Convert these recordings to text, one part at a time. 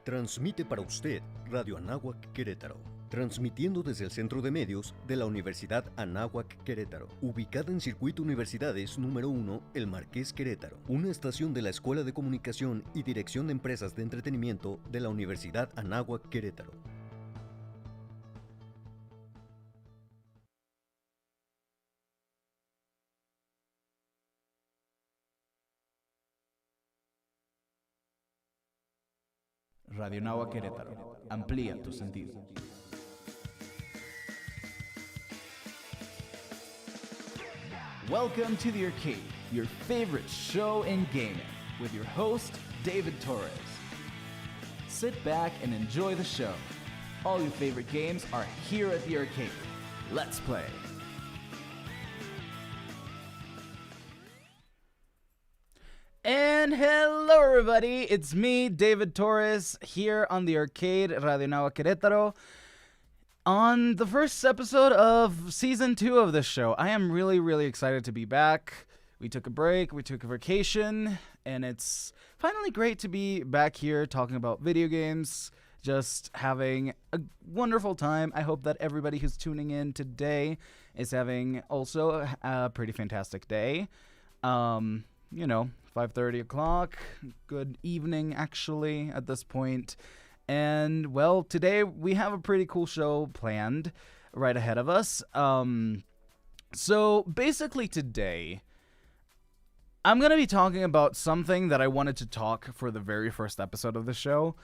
Transmite para usted Radio Anáhuac Querétaro, transmitiendo desde el Centro de Medios de la Universidad Anáhuac Querétaro, ubicada en Circuito Universidades número 1, El Marqués Querétaro, una estación de la Escuela de Comunicación y Dirección de Empresas de Entretenimiento de la Universidad Anáhuac Querétaro. Radio Anáhuac Querétaro. Amplía tus sentidos. Welcome to the Arcade, your favorite show in gaming, with your host, David Torres. Sit back and enjoy the show. All your favorite games are here at the Arcade. Let's play. And hello everybody, it's me, David Torres, here on the Arcade, Radio Anáhuac Querétaro, on the first episode of Season 2 of this show. I am really excited to be back. We took a break, we took a vacation, and it's finally great to be back here talking about video games, just having a wonderful time. I hope that everybody who's tuning in today is having also a pretty fantastic day. 5:30 o'clock, good evening actually at this point. And well, today we have a pretty cool show planned right ahead of us. So basically today, I'm going to be talking about something that I wanted to talk for the very first episode of the show.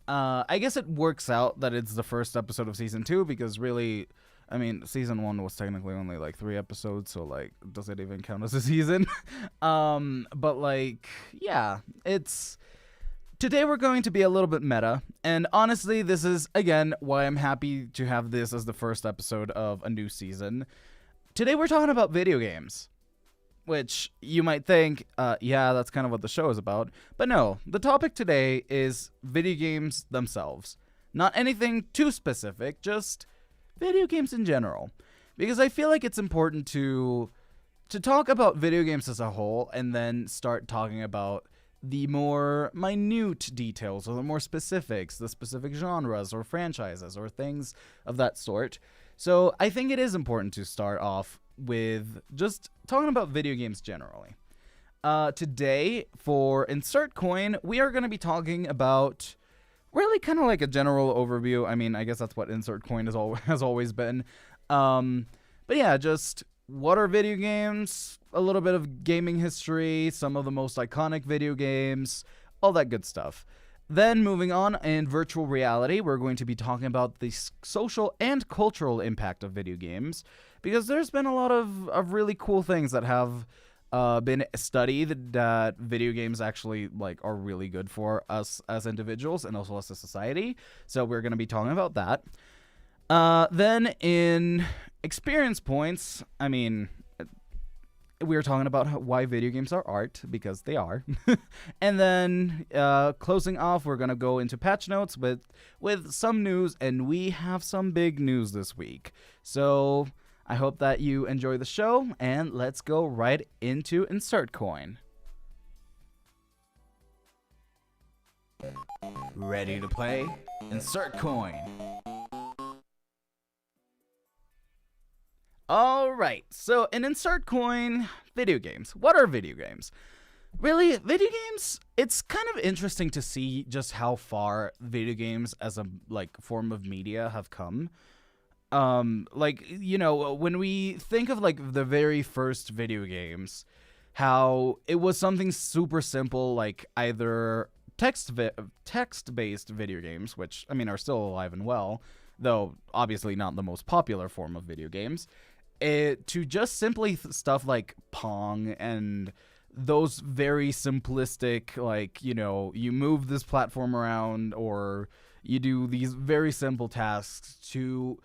I guess it works out that it's the first episode of Season 2 because really, I mean, Season 1 was technically only like 3 episodes, so like, does it even count as a season? But like, yeah, today we're going to be a little bit meta, and honestly, this is, again, why I'm happy to have this as the first episode of a new season. Today we're talking about video games, which you might think, yeah, that's kind of what the show is about, but no, the topic today is video games themselves. Not anything too specific, just video games in general, because I feel like it's important to talk about video games as a whole and then start talking about the more minute details or the more specifics, the specific genres or franchises or things of that sort. So I think it is important to start off with just talking about video games generally. Today, for Insert Coin, we are going to be talking about really kind of like a general overview. I mean, I guess that's what Insert Coin has always been. But yeah, just what are video games, a little bit of gaming history, some of the most iconic video games, all that good stuff. Then moving on, in virtual reality, we're going to be talking about the social and cultural impact of video games, because there's been a lot of really cool things that have been studied that video games actually like are really good for us as individuals and also as a society. So we're going to be talking about that. Then in experience points, I mean, we were talking about why video games are art, because they are. And then closing off, we're going to go into patch notes with some news, and we have some big news this week. So I hope that you enjoy the show, and let's go right into Insert Coin. Ready to play? Insert Coin. Alright, so in Insert Coin, video games. What are video games? Really, video games, it's kind of interesting to see just how far video games as a form of media have come. When we think of like the very first video games, how it was something super simple, like either text-based video games, which I mean are still alive and well, though obviously not the most popular form of video games, to just simply stuff like Pong and those very simplistic, like, you move this platform around or you do these very simple tasks to...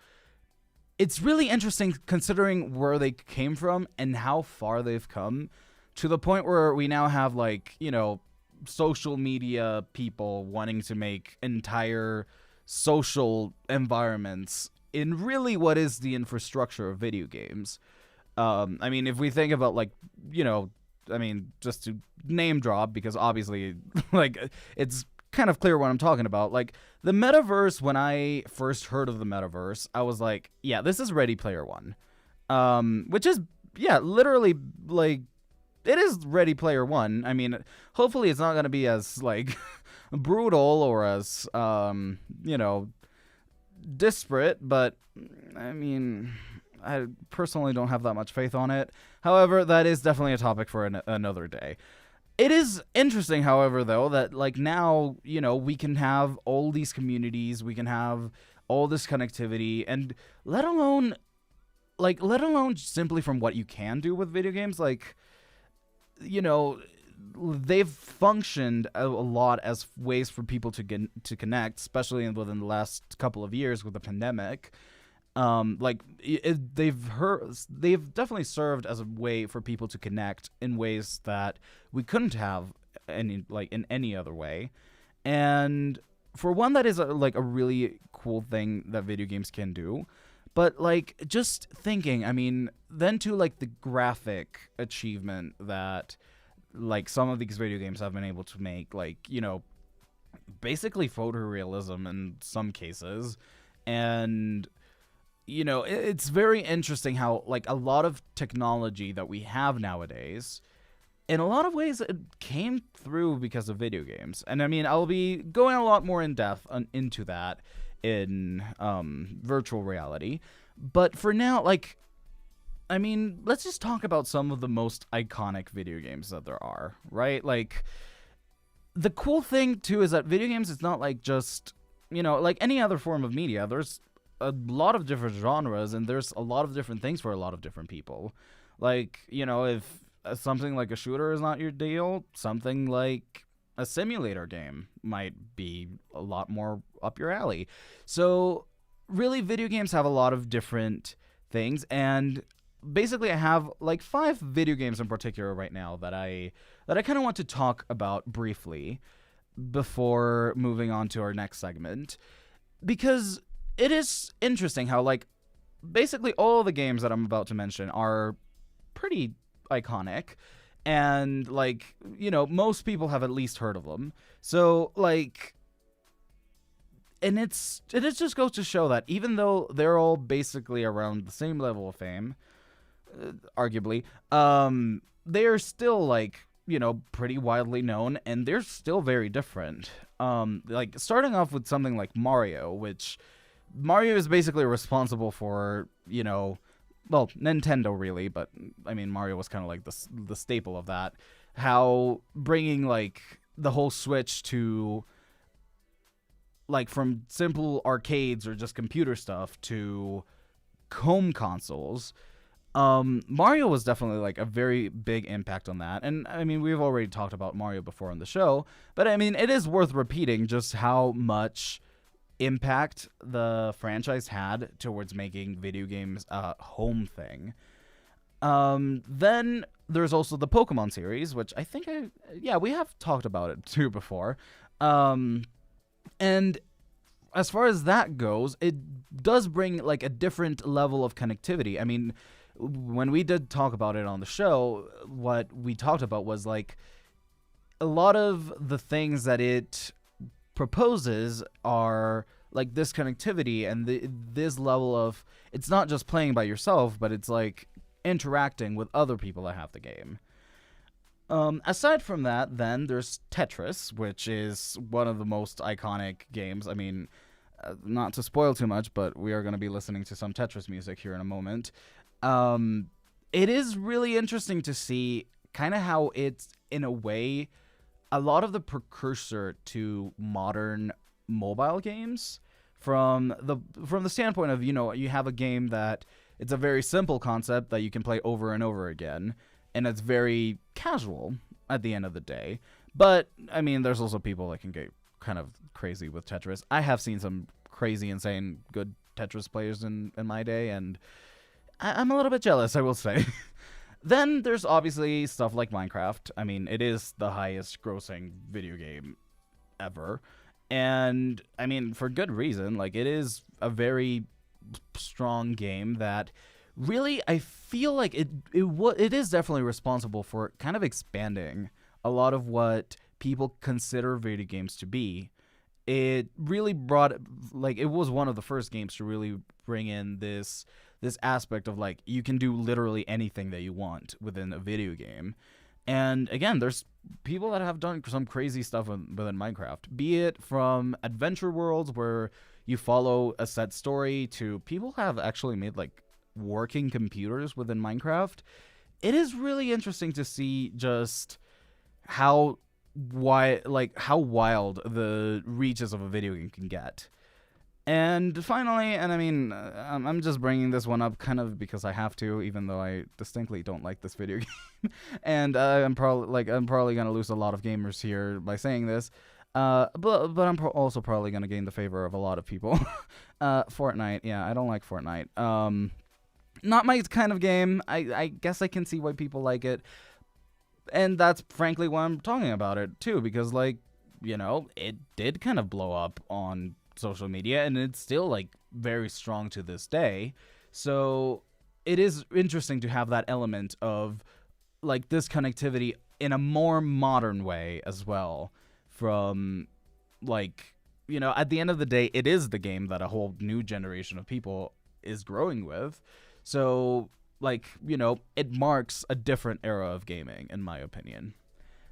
It's really interesting considering where they came from and how far they've come to the point where we now have social media people wanting to make entire social environments in really what is the infrastructure of video games. I mean, if we think about just to name drop, because obviously it's kind of clear what I'm talking about. Like, the metaverse, when I first heard of the metaverse, I was like, yeah, this is Ready Player One. Which is, yeah, literally, like, it is Ready Player One. I mean, hopefully it's not going to be as, like, brutal or as, disparate, but, I mean, I personally don't have that much faith on it. However, that is definitely a topic for another day. It is interesting, however, though, that, like, now, we can have all these communities, we can have all this connectivity, and let alone simply from what you can do with video games, like, they've functioned a lot as ways for people to connect, especially within the last couple of years with the pandemic. They've definitely served as a way for people to connect in ways that we couldn't have in any other way. And for one, that is a really cool thing that video games can do. But, like, just thinking, I mean, then to, like, the graphic achievement that, like, some of these video games have been able to make, like, basically photorealism in some cases. And, it's very interesting how, like, a lot of technology that we have nowadays, in a lot of ways, it came through because of video games. And, I mean, I'll be going a lot more in depth into that in virtual reality. But for now, like, I mean, let's just talk about some of the most iconic video games that there are, right? Like, the cool thing, too, is that video games is not like just, like any other form of media. There's a lot of different genres, and there's a lot of different things for a lot of different people. Like, if something like a shooter is not your deal, something like a simulator game might be a lot more up your alley. So really, video games have a lot of different things, and basically I have like 5 video games in particular right now that I kind of want to talk about briefly before moving on to our next segment, because it is interesting how, like, basically all the games that I'm about to mention are pretty iconic. And, like, most people have at least heard of them. So, like, and it just goes to show that even though they're all basically around the same level of fame, arguably, they are still, like, pretty widely known, and they're still very different. Like, starting off with something like Mario, which Mario is basically responsible for, well, Nintendo really, but I mean, Mario was kind of like the staple of that. How bringing, like, the whole switch to, like, from simple arcades or just computer stuff to home consoles. Mario was definitely, like, a very big impact on that. And I mean, we've already talked about Mario before on the show, but I mean, it is worth repeating just how much impact the franchise had towards making video games a home thing. Then there's also the Pokemon series, which I think we have talked about it too before. And as far as that goes, it does bring, like, a different level of connectivity. I mean, when we did talk about it on the show, what we talked about was, like, a lot of the things that it proposes are, like, this connectivity and this level of, it's not just playing by yourself, but it's, like, interacting with other people that have the game. Aside from that, then, there's Tetris, which is one of the most iconic games. I mean, not to spoil too much, but we are going to be listening to some Tetris music here in a moment. It is really interesting to see kind of how it's, in a way, a lot of the precursor to modern mobile games from the standpoint of, you have a game that it's a very simple concept that you can play over and over again, and it's very casual at the end of the day. But I mean, there's also people that can get kind of crazy with Tetris. I have seen some crazy, insane, good Tetris players in my day, and I'm a little bit jealous, I will say. Then there's obviously stuff like Minecraft. I mean, it is the highest grossing video game ever. And, I mean, for good reason. Like, it is a very strong game that really, I feel like it is definitely responsible for kind of expanding a lot of what people consider video games to be, it really brought, like, it was one of the first games to really bring in this aspect of, like, you can do literally anything that you want within a video game. And again, there's people that have done some crazy stuff within Minecraft, be it from adventure worlds where you follow a set story, to people have actually made, like, working computers within Minecraft. It is really interesting to see just how wild the reaches of a video game can get. And finally, and I mean, I'm just bringing this one up kind of because I have to, even though I distinctly don't like this video game, and I'm probably gonna lose a lot of gamers here by saying this, but I'm also probably gonna gain the favor of a lot of people. Fortnite, yeah, I don't like Fortnite. Not my kind of game. I guess I can see why people like it. And that's frankly why I'm talking about it too, because, like, you know, it did kind of blow up on social media, and it's still, like, very strong to this day. So it is interesting to have that element of, like, this connectivity in a more modern way as well, from, like, you know, at the end of the day, it is the game that a whole new generation of people is growing with. So, like, you know, it marks a different era of gaming, in my opinion.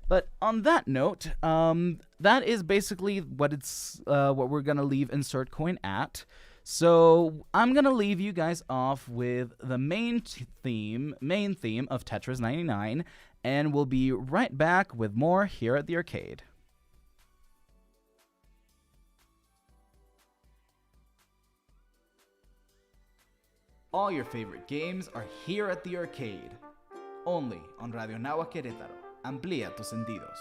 But on that note, that is basically what we're gonna leave Insert Coin at. So I'm gonna leave you guys off with the main theme of Tetris 99, and we'll be right back with more here at the arcade. All your favorite games are here at the arcade. Only on Radio Nahua Querétaro. Amplía tus sentidos.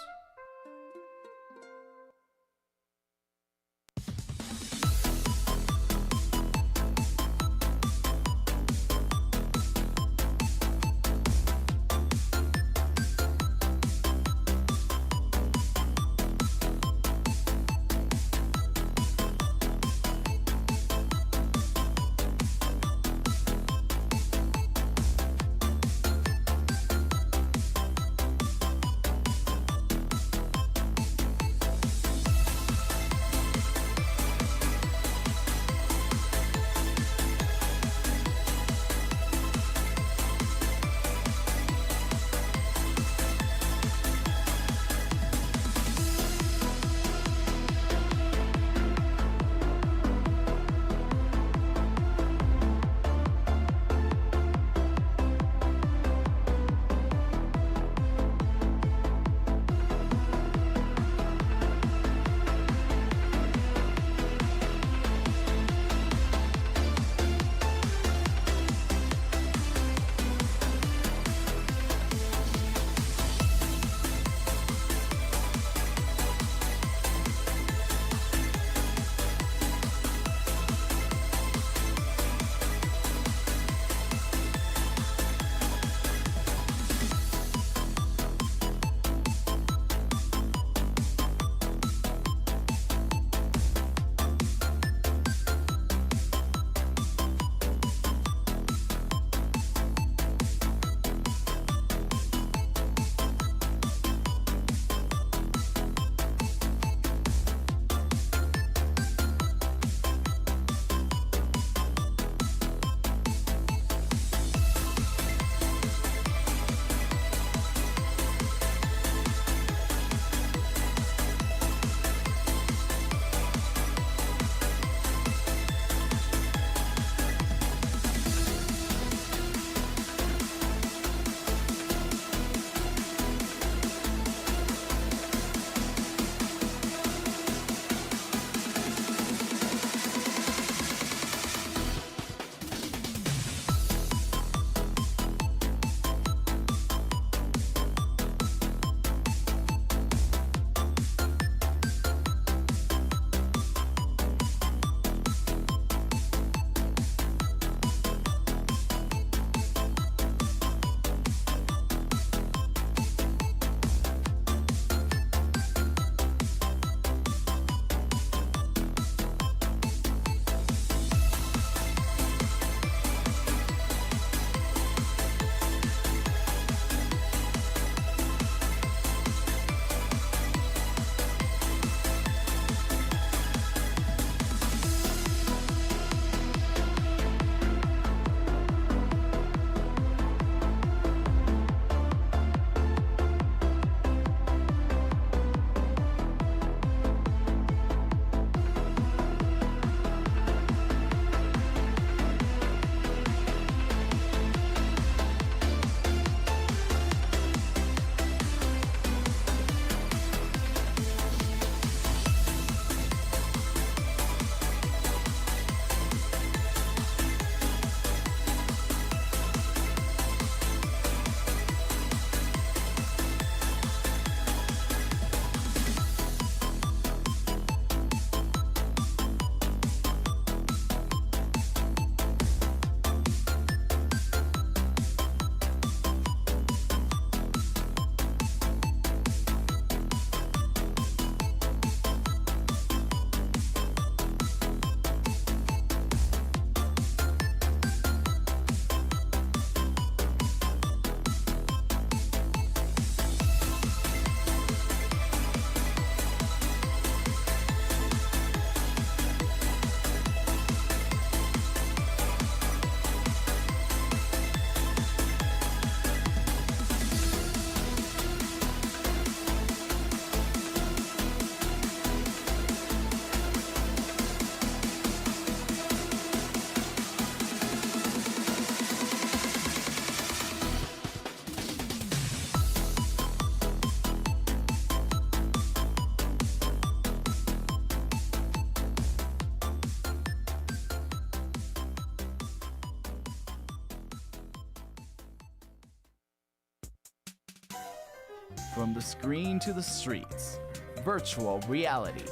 From the screen to the streets, virtual reality.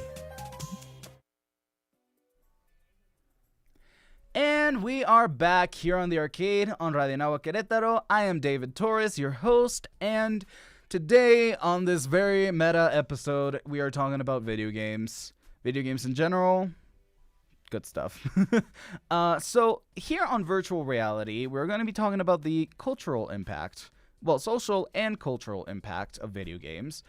And we are back here on the arcade on Radio Nahua Querétaro. I am David Torres, your host, and today on this very meta episode, we are talking about video games. Video games in general, good stuff. So here on virtual reality, we're going to be talking about the cultural impact, well, social and cultural impact of video games.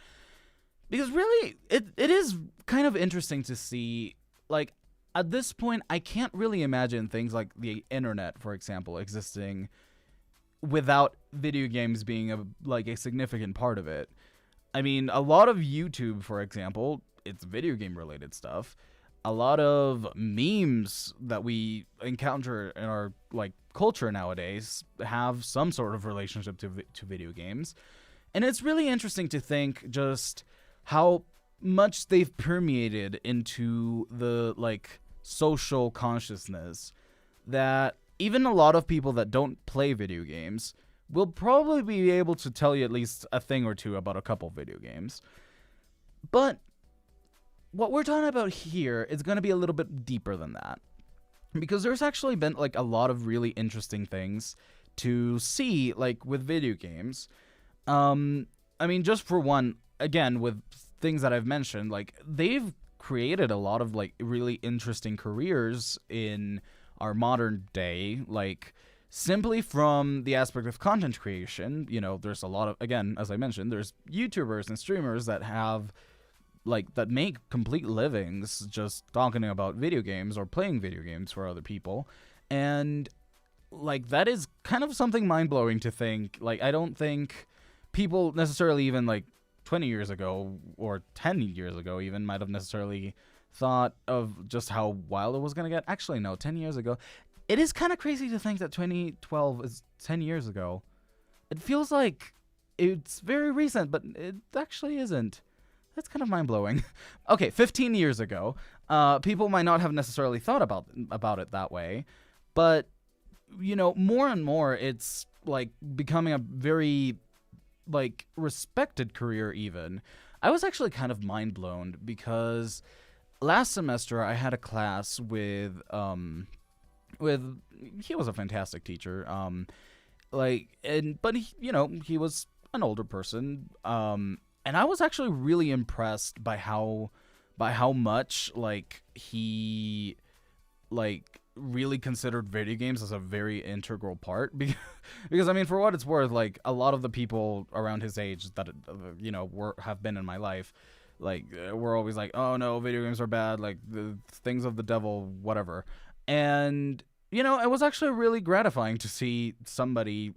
Because really, it is kind of interesting to see, like, at this point, I can't really imagine things like the internet, for example, existing without video games being a significant part of it. I mean, a lot of YouTube, for example, it's video game related stuff. A lot of memes that we encounter in our culture nowadays have some sort of relationship to video games. And it's really interesting to think just how much they've permeated into the social consciousness, that even a lot of people that don't play video games will probably be able to tell you at least a thing or two about a couple video games. But what we're talking about here is going to be a little bit deeper than that, because there's actually been a lot of really interesting things to see with video games. I mean, just for one, again, with things that I've mentioned, they've created a lot of really interesting careers in our modern day, simply from the aspect of content creation. You know, there's a lot of, again, as I mentioned, there's YouTubers and streamers that have that make complete livings just talking about video games or playing video games for other people. And that is kind of something mind-blowing to think. I don't think people necessarily even 20 years ago or 10 years ago even might have necessarily thought of just how wild it was going to get. Actually, no, 10 years ago. It is kind of crazy to think that 2012 is 10 years ago. It feels like it's very recent, but it actually isn't. That's kind of mind-blowing. Okay, 15 years ago, people might not have necessarily thought about it that way, but, you know, more and more it's becoming a very respected career even. I was actually kind of mind blown because last semester I had a class with he was a fantastic teacher. But he was an older person. And I was actually really impressed by how much he really considered video games as a very integral part, because I mean, for what it's worth, a lot of the people around his age that have been in my life, we're always oh no, video games are bad, the things of the devil, whatever. And it was actually really gratifying to see somebody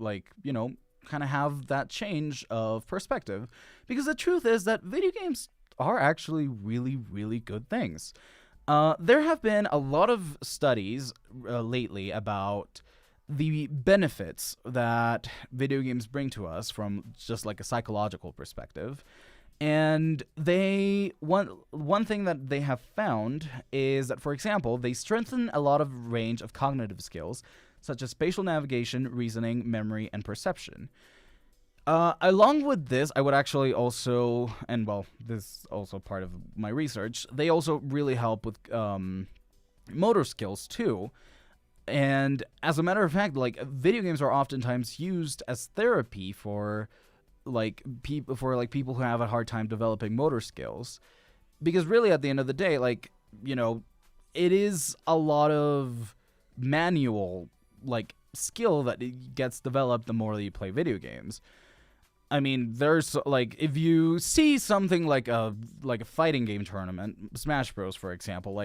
kind of have that change of perspective, because the truth is that video games are actually really, really good things. There have been a lot of studies lately about the benefits that video games bring to us from just a psychological perspective. And one thing that they have found is that, for example, they strengthen a lot of range of cognitive skills, such as spatial navigation, reasoning, memory, and perception. Along with this, I would actually also, and well, this is also part of my research, they also really help with motor skills too. And as a matter of fact, video games are oftentimes used as therapy for people who have a hard time developing motor skills, because really at the end of the day, it is a lot of manual skill that gets developed the more that you play video games. I mean, there's if you see something like a fighting game tournament, Smash Bros, for example,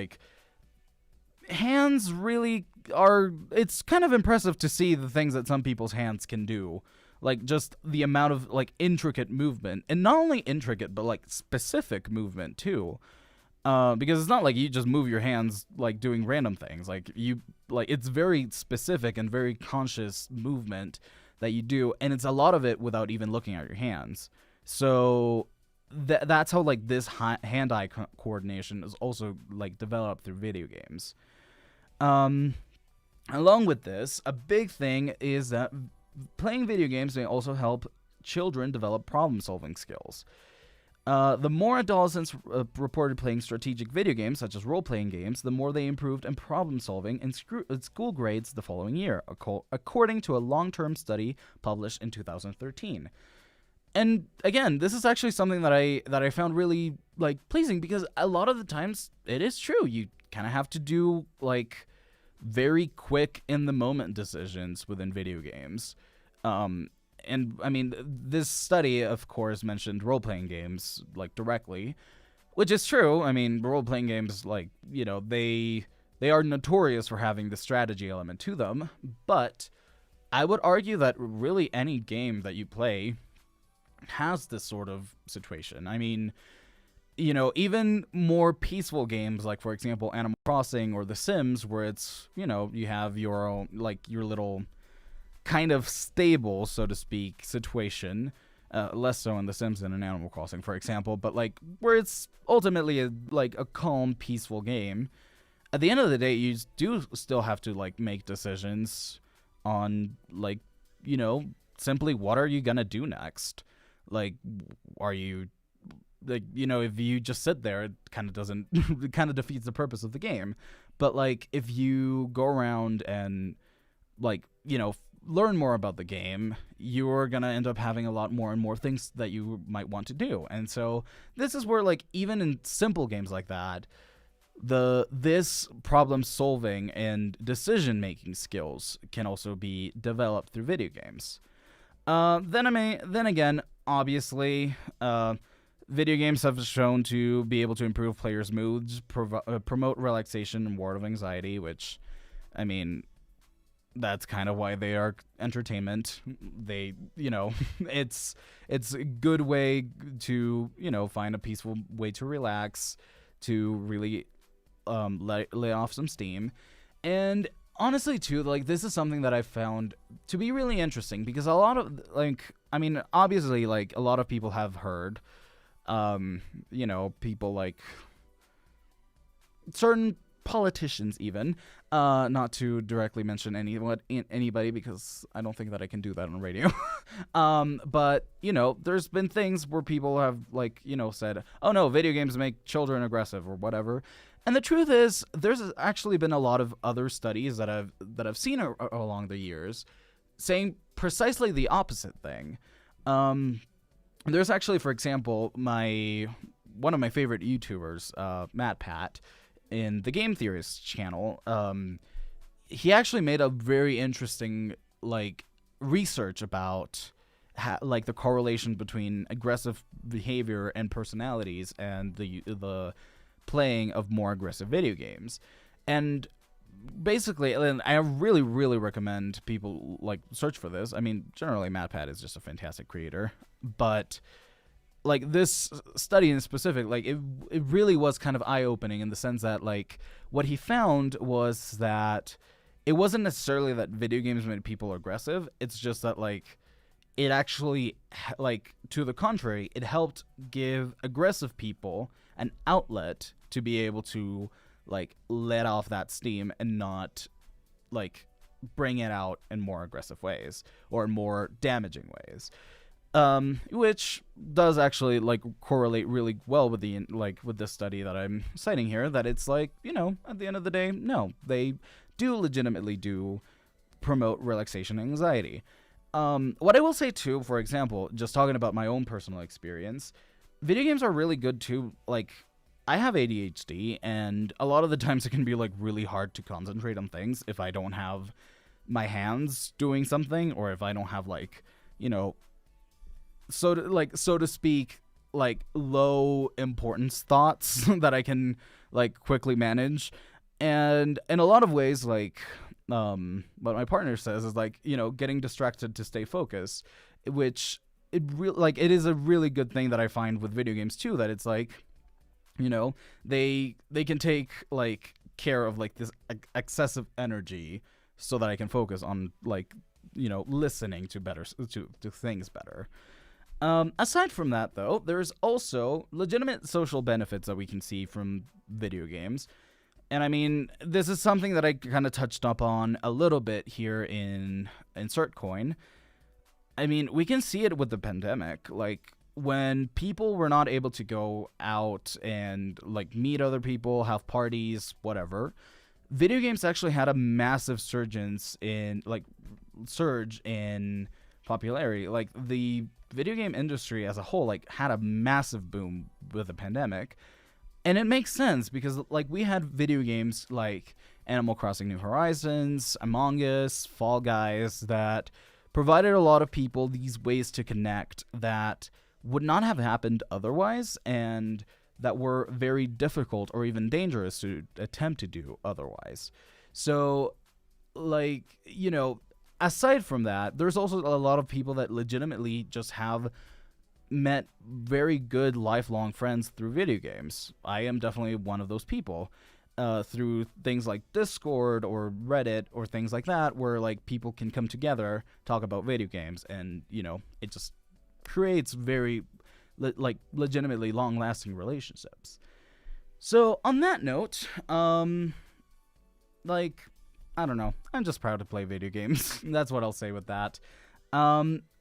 hands really are. It's kind of impressive to see the things that some people's hands can do, just the amount of intricate movement, and not only intricate but specific movement too. Because it's not you just move your hands doing random things. It's very specific and very conscious movement that you do, and it's a lot of it without even looking at your hands. So that's how this hand-eye coordination is also developed through video games. Along with this, a big thing is that playing video games may also help children develop problem-solving skills. The more adolescents reported playing strategic video games, such as role-playing games, the more they improved in problem-solving and school grades the following year, according to a long-term study published in 2013. And again, this is actually something that I found really pleasing, because a lot of the times it is true. You kind of have to do very quick in the moment decisions within video games. And I mean, this study, of course, mentioned role-playing games directly, which is true. I mean, role-playing games, they are notorious for having the strategy element to them. But I would argue that really any game that you play has this sort of situation. I mean, even more peaceful games, like, for example, Animal Crossing or The Sims, where it's, you have your own, your little kind of stable, so to speak, situation, less so in The Sims than in Animal Crossing, for example, but where it's ultimately a calm, peaceful game. At the end of the day, you do still have to make decisions on simply what are you gonna do next. Are you if you just sit there, it kind of doesn't it kind of defeats the purpose of the game. But if you go around and learn more about the game, you're gonna end up having a lot more and more things that you might want to do. And so this is where even in simple games like that, this problem solving and decision making skills can also be developed through video games. Then again, obviously, video games have shown to be able to improve players' moods, promote relaxation and ward of anxiety, which, I mean, that's kind of why they are entertainment. They, it's a good way to, find a peaceful way to relax, to really lay off some steam. And honestly, too, this is something that I found to be really interesting, because a lot of, obviously, a lot of people have heard, people certain politicians even, not to directly mention anybody, because I don't think that I can do that on radio. But, there's been things where people have, said, oh no, video games make children aggressive or whatever. And the truth is, there's actually been a lot of other studies that I've seen along the years saying precisely the opposite thing. There's actually, for example, one of my favorite YouTubers, Matt Pat, in the Game Theorist channel, he actually made a very interesting research about the correlation between aggressive behavior and personalities and the playing of more aggressive video games. And basically, and I really, really recommend people search for this. I mean, generally Matt Pat is just a fantastic creator, but this study in specific, it really was kind of eye-opening, in the sense that what he found was that it wasn't necessarily that video games made people aggressive. It's just that it actually, to the contrary, it helped give aggressive people an outlet to be able to let off that steam and not bring it out in more aggressive ways or more damaging ways. Which does actually correlate really well with the with this study that I'm citing here, that it's at the end of the day, no, they do legitimately promote relaxation and anxiety. What I will say too, for example, just talking about my own personal experience, video games are really good too. I have ADHD, and a lot of the times it can be really hard to concentrate on things if I don't have my hands doing something, or if I don't have so to speak, low importance thoughts that I can quickly manage. And in a lot of ways, what my partner says is getting distracted to stay focused, which it is a really good thing that I find with video games too, that it's they can take care of this excessive energy so that I can focus on listening to things better. Aside from that, though, there's also legitimate social benefits that we can see from video games. And I mean, this is something that I kind of touched up on a little bit here in CertCoin. I mean, we can see it with the pandemic. Like, when people were not able to go out and, like, meet other people, have parties, whatever, video games actually had a massive surge in popularity. Like, the video game industry as a whole, like, had a massive boom with the pandemic. And it makes sense because, like, we had video games like Animal Crossing New Horizons, Among Us, Fall Guys that provided a lot of people these ways to connect that would not have happened otherwise, and that were very difficult or even dangerous to attempt to do otherwise. So, like, aside from that, there's also a lot of people that legitimately just have met very good lifelong friends through video games. I am definitely one of those people. Through things like Discord or Reddit or things like that, where, like, people can come together, talk about video games, and it just creates very legitimately long-lasting relationships. So on that note, like, I don't know, I'm just proud to play video games. That's what I'll say with that.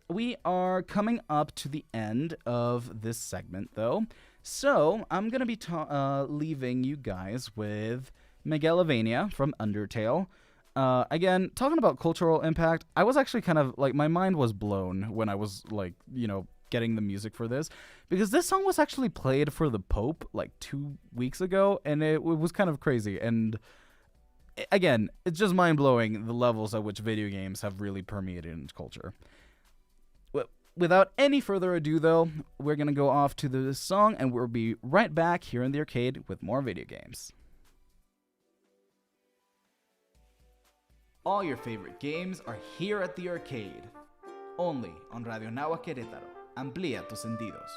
We are coming up to the end of this segment, though. So I'm going to be leaving you guys with Megalovania from Undertale. Again, talking about cultural impact, I was actually kind of, like, my mind was blown when I was, like, getting the music for this. Because this song was actually played for the Pope, like, 2 weeks ago, and it was kind of crazy. And again, it's just mind-blowing the levels at which video games have really permeated into culture. Without any further ado, though, we're going to go off to this song, and we'll be right back here in the arcade with more video games. All your favorite games are here at the arcade. Only on Radio Nahuatl Querétaro. Amplía tus sentidos.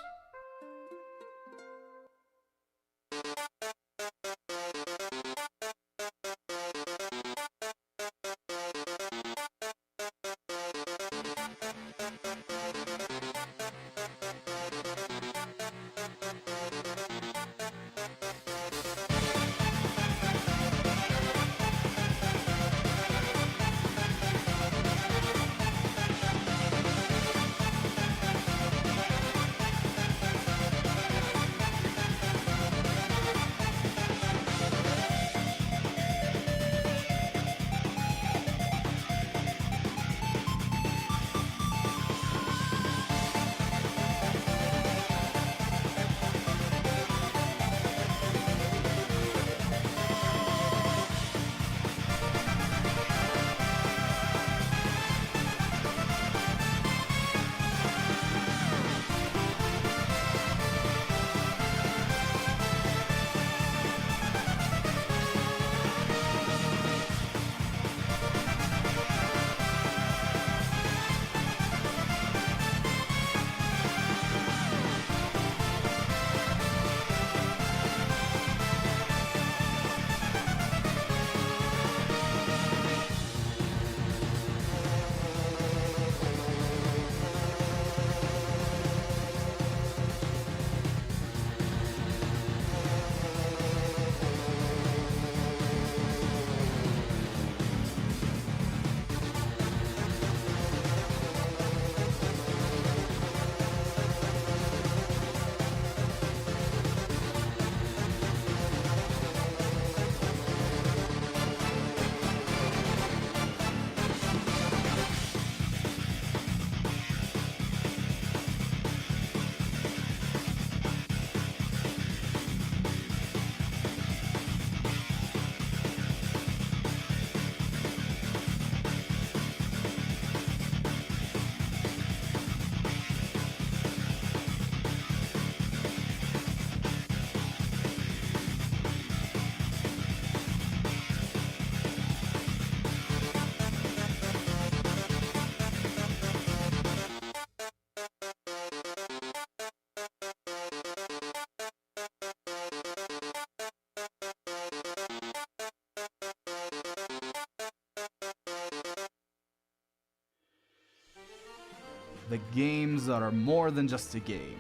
The games that are more than just a game.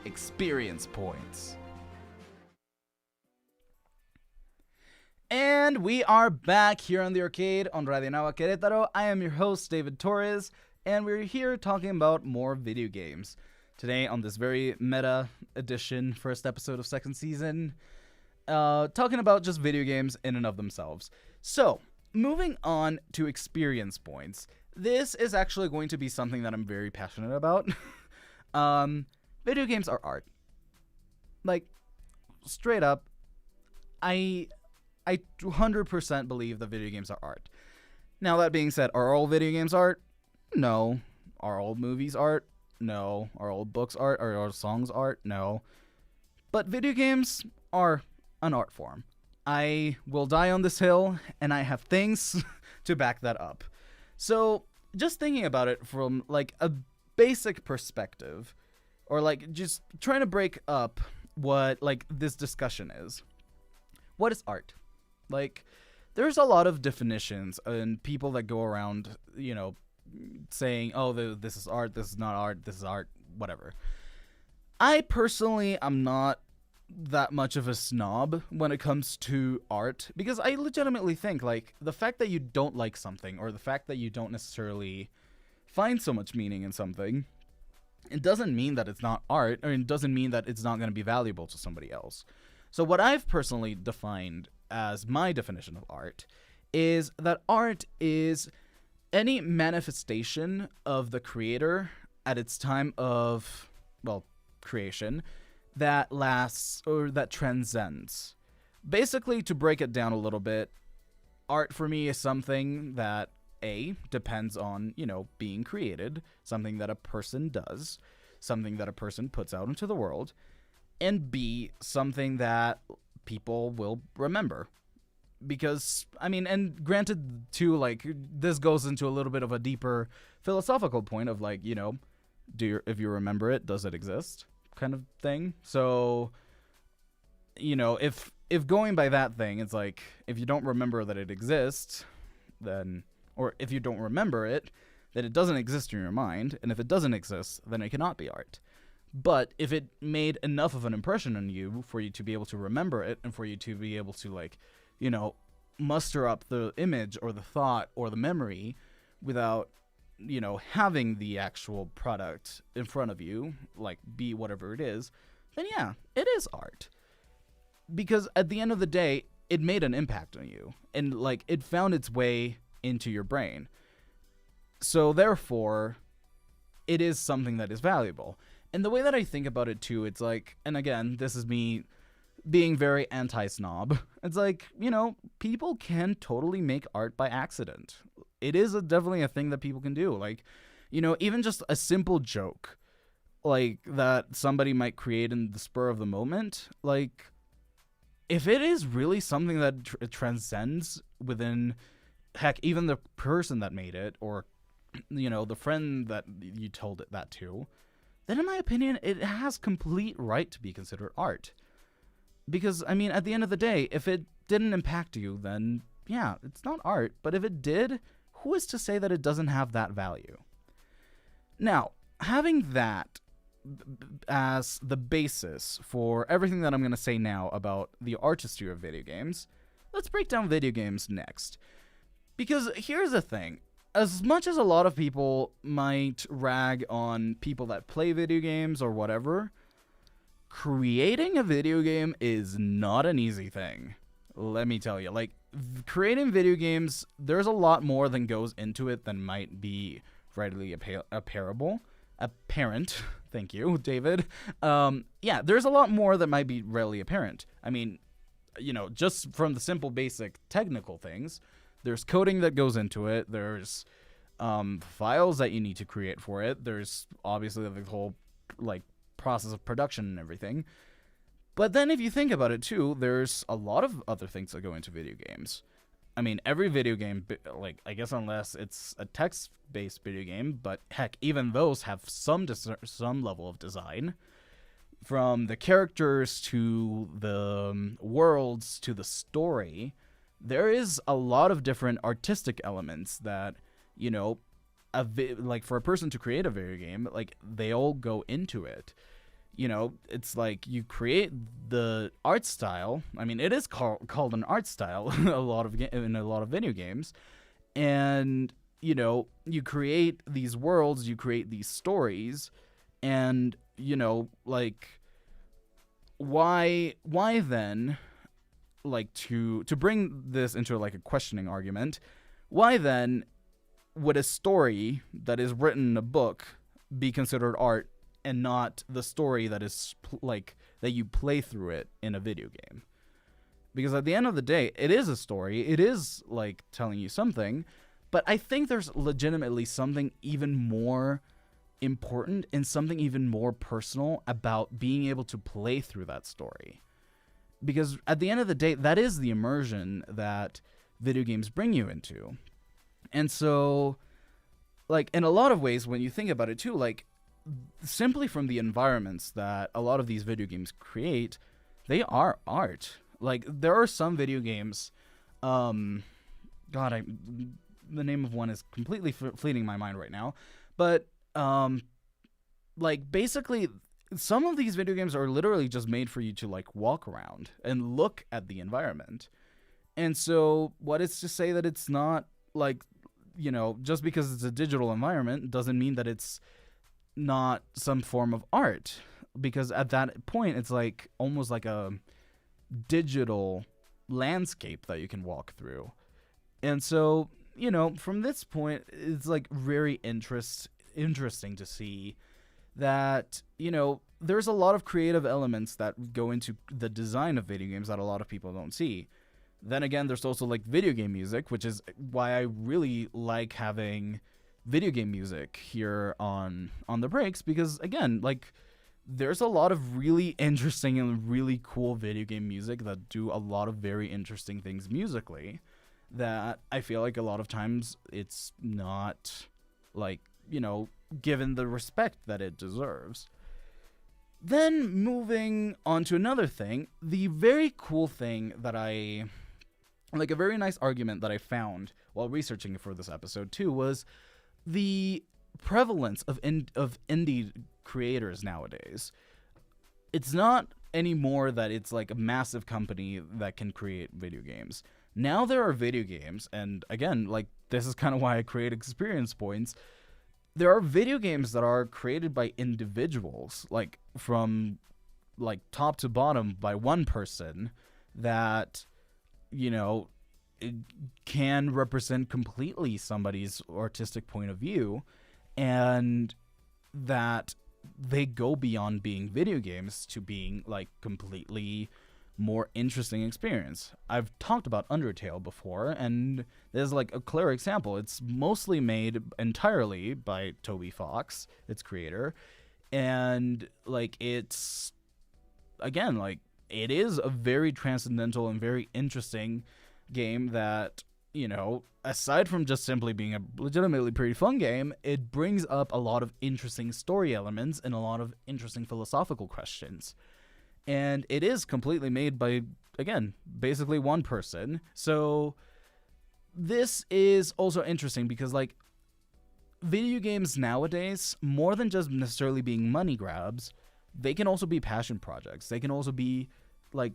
Experience points. And we are back here on the arcade on Radio Nahuatl Querétaro. I am your host, David Torres. and we're here talking about more video games. Today, on this very meta edition, first episode of second season, talking about just video games in and of themselves. So, moving on to experience points. This is actually going to be something that I'm very passionate about. Video games are art. Like, straight up, I 200% believe that video games are art. Now, that being said, are all video games art? No. Are all movies art? No. Are all books art? Are all songs art? No. But video games are an art form. I will die on this hill, and I have things to back that up. So, just thinking about it from, like, a basic perspective, or, like, just trying to break up what, like, this discussion is. What is art? Like, there's a lot of definitions and people that go around, saying, oh, this is art, this is not art, this is art, whatever. I personally am not that much of a snob when it comes to art, because I legitimately think, like, the fact that you don't like something, or the fact that you don't necessarily find so much meaning in something, it doesn't mean that it's not art, or it doesn't mean that it's not going to be valuable to somebody else. So what I've personally defined as my definition of art is that art is any manifestation of the creator at its time of, creation, that lasts or that transcends. Basically, to break it down a little bit, art for me is something that depends on, being created, something that a person does, something that a person puts out into the world, and B, something that people will remember. Because, and granted, too, like, this goes into a little bit of a deeper philosophical point of, like, if you remember it, does it exist? Kind of thing. So, if going by that thing, it's like, if you don't remember that it exists, then, or if you don't remember it, then it doesn't exist in your mind, and if it doesn't exist, then it cannot be art. But if it made enough of an impression on you for you to be able to remember it, and for you to be able to, like, muster up the image or the thought or the memory without, having the actual product in front of you, like, be whatever it is, then yeah, it is art. Because at the end of the day, it made an impact on you, and, like, it found its way into your brain. So therefore, it is something that is valuable. And the way that I think about it, too, it's like, and again, this is me being very anti-snob, it's like, people can totally make art by accident. It is definitely a thing that people can do. Like, even just a simple joke, like, that somebody might create in the spur of the moment, like, if it is really something that transcends within, heck, even the person that made it, or, the friend that you told it that to, then in my opinion, it has complete right to be considered art. Because, at the end of the day, if it didn't impact you, then, yeah, it's not art. But if it did, who is to say that it doesn't have that value? Now, having that as the basis for everything that I'm going to say now about the artistry of video games, let's break down video games next. Because here's the thing. As much as a lot of people might rag on people that play video games or whatever, creating a video game is not an easy thing. Let me tell you. Like, creating video games, there's a lot more than goes into it than might be readily apparent. Thank you, David. Yeah, there's a lot more that might be readily apparent. Just from the simple basic technical things, there's coding that goes into it. There's files that you need to create for it. There's obviously the whole, like, process of production and everything. But then if you think about it too, there's a lot of other things that go into video games. Every video game, like, I guess unless it's a text-based video game, but heck, even those have some level of design. From the characters to the worlds to the story, there is a lot of different artistic elements that, like, for a person to create a video game, like, they all go into it. It's like you create the art style. It is called an art style in a lot of video games, and you create these worlds, you create these stories, and, like, why then, like, to bring this into, like, a questioning argument, why then would a story that is written in a book be considered art and not the story that is, like, that you play through it in a video game? Because at the end of the day, it is a story. It is, like, telling you something. But I think there's legitimately something even more important and something even more personal about being able to play through that story. Because at the end of the day, that is the immersion that video games bring you into. And so, like, in a lot of ways, when you think about it too, like, simply from the environments that a lot of these video games create, they are art. Like, there are some video games, the name of one is completely fleeting my mind right now, but, like, basically, some of these video games are literally just made for you to, like, walk around and look at the environment. And so, what is to say that it's not, like, just because it's a digital environment doesn't mean that it's not some form of art. Because at that point, it's, like, almost like a digital landscape that you can walk through. And so, from this point, it's, like, very interesting to see that, there's a lot of creative elements that go into the design of video games that a lot of people don't see. Then again, there's also, like, video game music, which is why I really like having video game music here on the breaks, because, again, like, there's a lot of really interesting and really cool video game music that do a lot of very interesting things musically that I feel like a lot of times it's not, like, given the respect that it deserves. Then moving on to another thing, the very cool thing that like, a very nice argument that I found while researching for this episode too was the prevalence of indie creators nowadays. It's not anymore that it's, like, a massive company that can create video games. Now there are video games, and again, like, this is kind of why I create experience points. There are video games that are created by individuals, like, from, like, top to bottom by one person that, it can represent completely somebody's artistic point of view, and that they go beyond being video games to being, like, completely more interesting experience. I've talked about Undertale before, and there's, like, a clear example. It's mostly made entirely by Toby Fox, its creator, and, like, it's, again, like, it is a very transcendental and very interesting game that, aside from just simply being a legitimately pretty fun game, it brings up a lot of interesting story elements and a lot of interesting philosophical questions. And it is completely made by, again, basically one person. So this is also interesting because, like, video games nowadays, more than just necessarily being money grabs, they can also be passion projects. They can also be, like,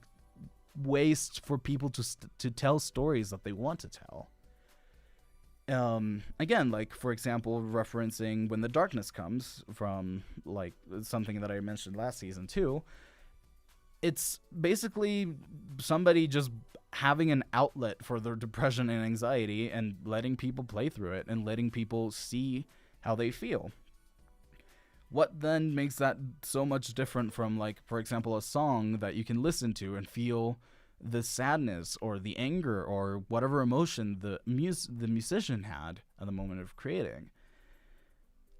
ways for people to tell stories that they want to tell. Again, like, for example, referencing When the Darkness Comes from, like, something that I mentioned last season too. It's basically somebody just having an outlet for their depression and anxiety and letting people play through it and letting people see how they feel. What then makes that so much different from, like, for example, a song that you can listen to and feel the sadness or the anger or whatever emotion the musician had at the moment of creating?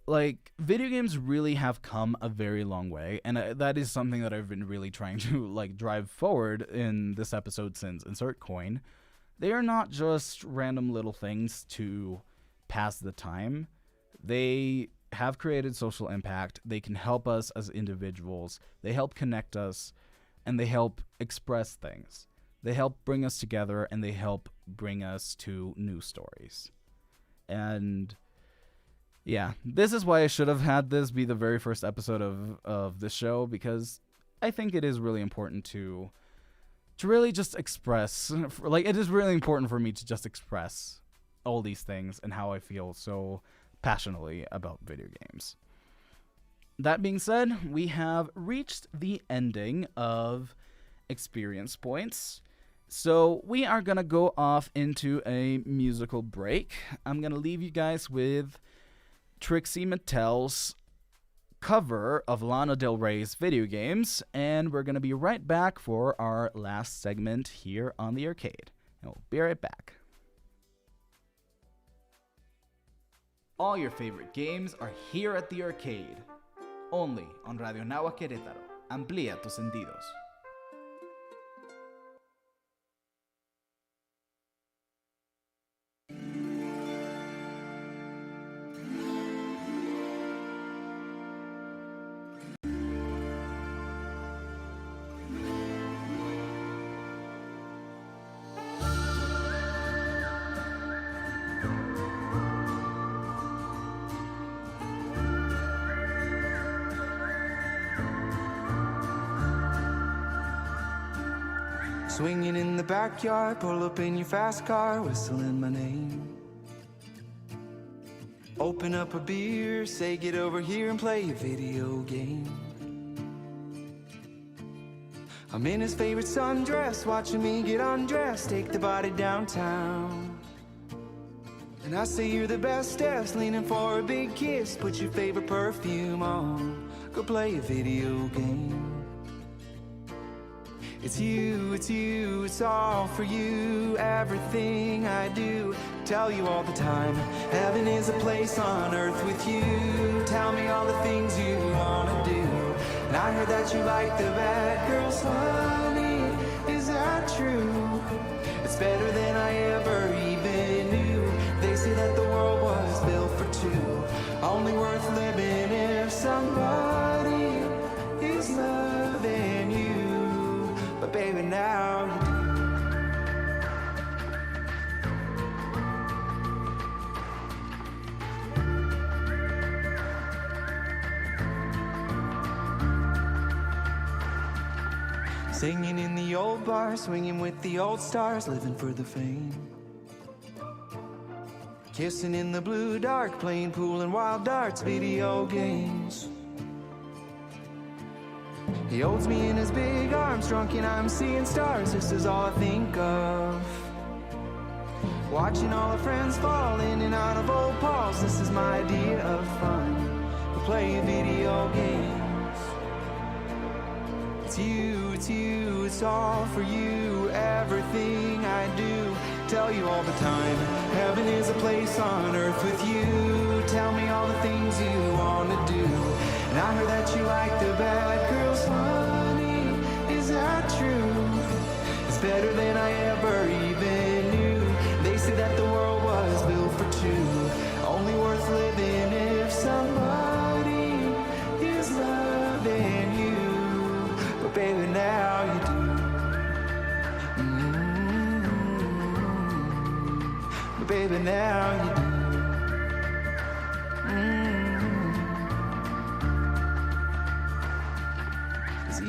Like, video games really have come a very long way, and that is something that I've been really trying to, like, drive forward in this episode since Insert Coin. They are not just random little things to pass the time. They have created social impact. They can help us as individuals. They help connect us, and they help express things. They help bring us together, and they help bring us to new stories. And yeah, this is why I should have had this be the very first episode of this show, because I think it is really important to really just express, like, it is really important for me to just express all these things and how I feel so passionately about video games. That being said, we have reached the ending of experience points. So we are going to go off into a musical break. I'm going to leave you guys with Trixie Mattel's cover of Lana Del Rey's video games, and we're going to be right back for our last segment here on the arcade. And we'll be right back. All your favorite games are here at the arcade. Only on Radio Nahua Querétaro. Amplía tus sentidos. Swinging in the backyard, pull up in your fast car, whistling my name. Open up a beer, say get over here and play a video game. I'm in his favorite sundress, watching me get undressed, take the body downtown. And I say you're the bestest, leaning for a big kiss, put your favorite perfume on, go play a video game. It's you, it's all for you. Everything I do, tell you all the time. Heaven is a place on earth with you. Tell me all the things you wanna do. And I heard that you like the bad girls, honey. Is that true? It's better than I ever even knew. They say that the world was built for two. Only worth living if somebody is loving you. But baby, now you do. Singing in the old bar, swinging with the old stars, living for the fame. Kissing in the blue dark, playing pool and wild darts, video games. He holds me in his big arms, drunk and I'm seeing stars, this is all I think of. Watching all our friends fall in and out of old Pauls, this is my idea of fun. We're playing video games. It's you, it's all for you. Everything I do, tell you all the time. Heaven is a place on earth with you. Tell me all the things you wanna do. And I heard that you like the bad girls, honey. Is that true? It's better than I ever even knew. They say that the world was built for two. Only worth living if somebody is loving you. But baby, now you do. But baby, now you do. It's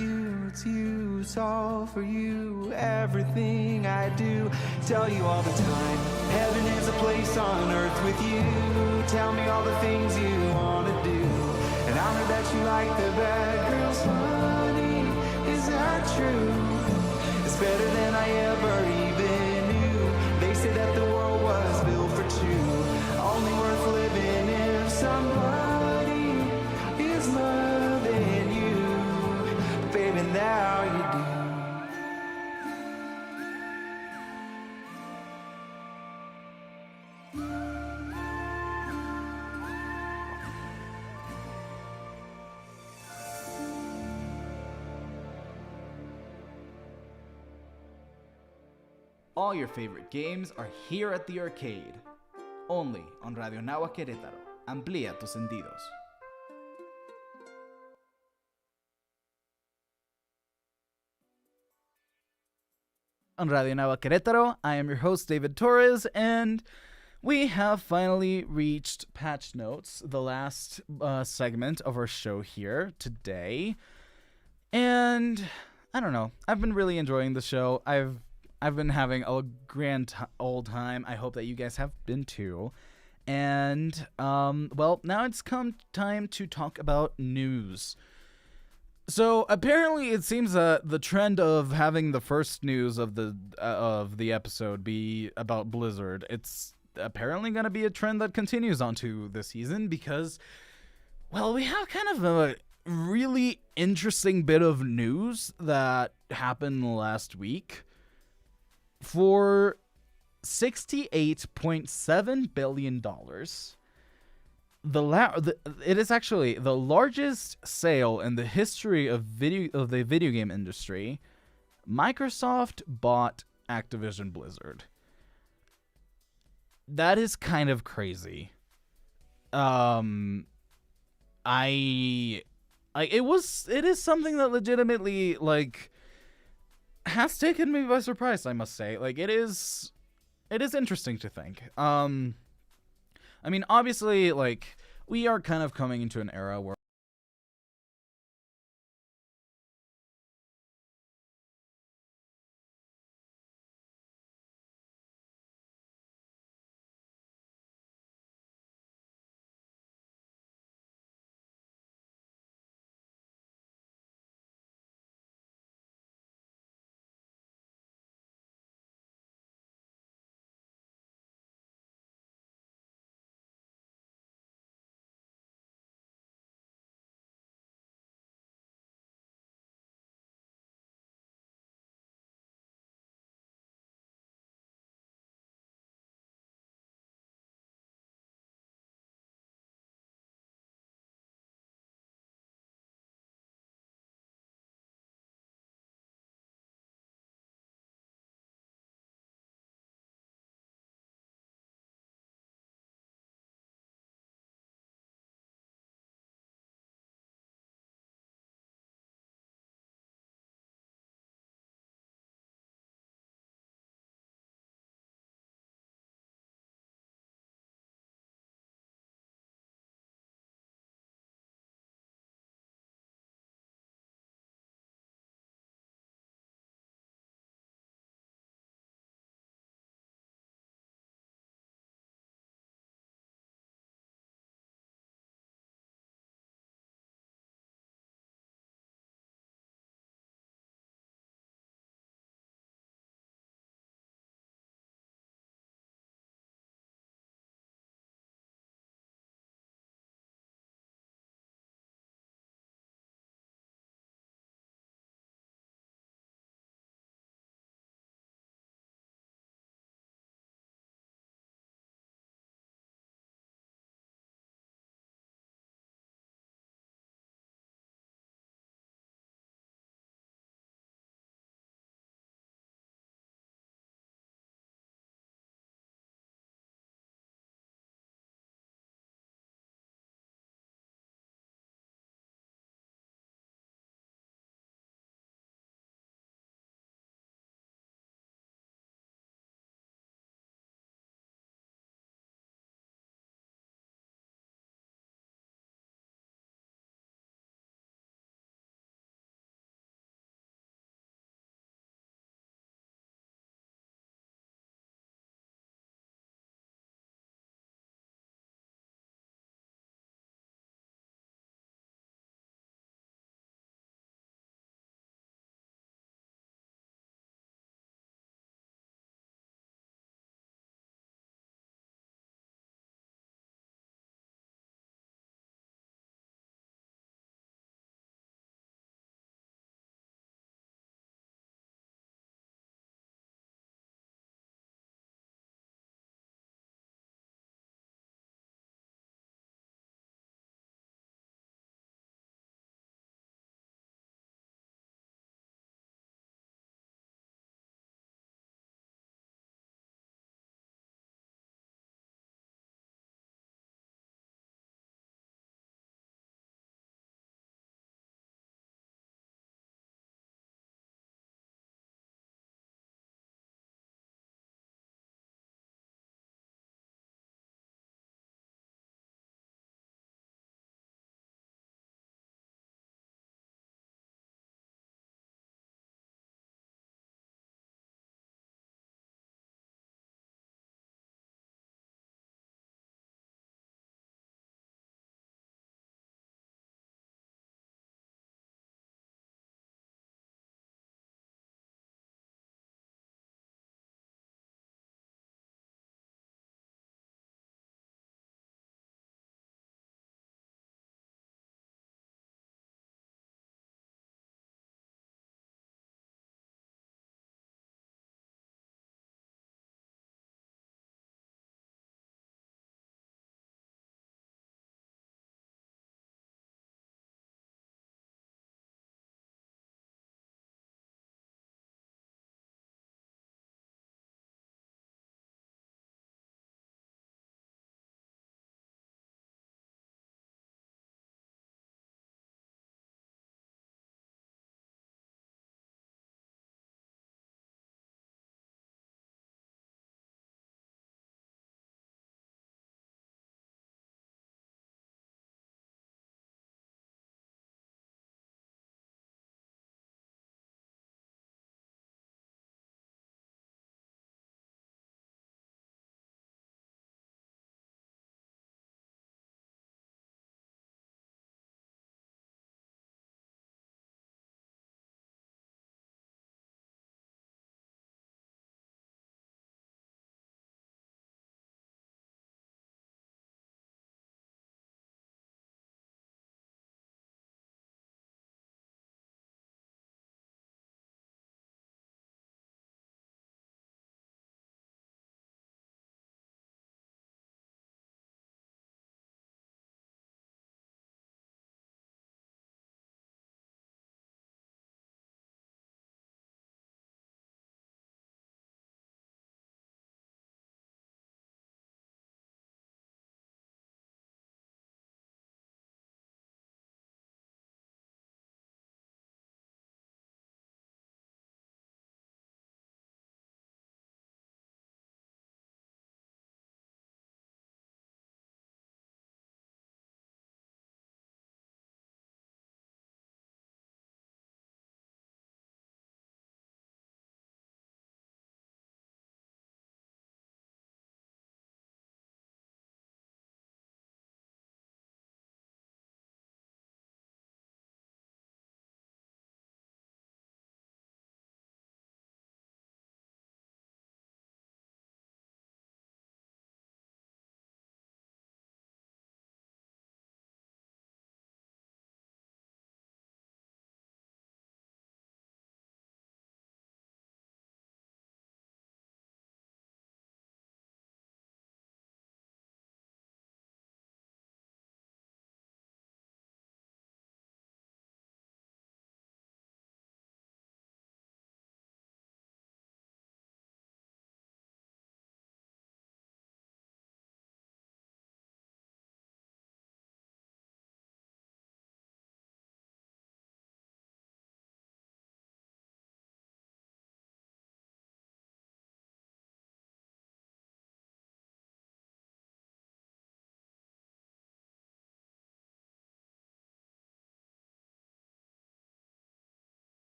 you, it's all for you. Everything I do, tell you all the time. Heaven is a place on earth with you. Tell me all the things you wanna do. And I heard that you like the bad girls, honey. Is that true? It's better than I ever even knew. They say that the world was built for two. Only worth living if somebody is loving you. Baby, now you do. All your favorite games are here at the arcade. Only on Radio Nahua Querétaro. Amplía tus sentidos. On Radio Nahua Querétaro, I am your host, David Torres, and we have finally reached Patch Notes, the last segment of our show here today. And I don't know, I've been really enjoying the show. I've I've been having a grand old time. I hope that you guys have been too. And, well, now it's come time to talk about news. So apparently it seems that the trend of having the first news of the episode be about Blizzard, it's apparently going to be a trend that continues onto this season because, well, we have kind of a really interesting bit of news that happened last week. For $68.7 billion, it is actually the largest sale in the history of the video game industry. Microsoft bought Activision Blizzard. That is kind of crazy. It is something that legitimately has taken me by surprise, I must say. It is interesting to think. I mean, obviously, we are kind of coming into an era where